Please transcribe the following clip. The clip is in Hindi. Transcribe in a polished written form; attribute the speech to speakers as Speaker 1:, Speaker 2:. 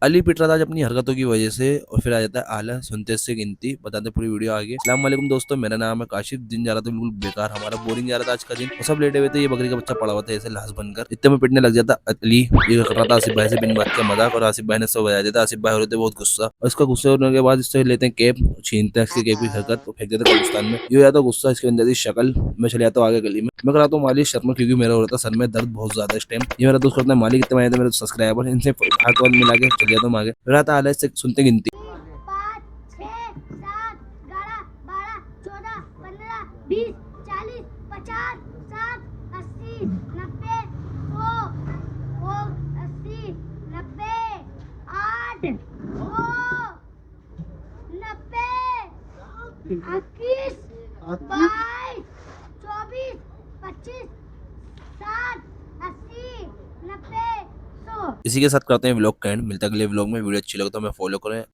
Speaker 1: अली पिट रहा था आज अपनी हरकतों की वजह से। और फिर आ जाता है आला, सुनते से गिनती, बताते पूरी वीडियो आगे। अस्सलाम वालेकुम दोस्तों, मेरा नाम है काशिफ। दिन जा रहा था बिल्कुल बेकार, हमारा बोरिंग जा रहा था आज का दिन। और सब लेटे हुए थे, ये बकरी का बच्चा पड़ा हुआ था ऐसे लाश बनकर। इतने में पिटने लग जाता अली। ये कर रहा था आसिफ भाई से बिन बात का मजाक, और आसिफ भाई ने सब बजा देता। आसिफ भाई हो रहे थे बहुत गुस्सा, और इसका गुस्से होने के बाद इससे लेते हैं कैप, छीनते हैं इसकी कैप की हरकत, तो फेंक देते कब्रिस्तान में। ये हो जाता गुस्सा, इसके अंदर की शक्ल। मैं चले जाता हूँ आगे गली में, मैं कराता हूँ मालिश शर्मा, क्योंकि मेरा हो रहा था सर में दर्द बहुत ज्यादा इस टाइम। ये मेरा दोस्त करता है मालिक, कितने आए थे मेरे सब्सक्राइबर, इनसे हाथ वाथ मिला के चले जाता हूँ आगे। फिर आता हाल से सुनते गिनती।
Speaker 2: 5, 6, 7, 11, 12, 14, 15, 20, 40, 50, 60, 80, 90, 100, 80, 90, 8, 90, 21, 22, 24, 25, 60, 80, 90, 100।
Speaker 1: इसी के साथ करते हैं व्लॉग का एंड। मिलता है अगले व्लॉग में। वीडियो अच्छी लगे तो हमें फॉलो करें।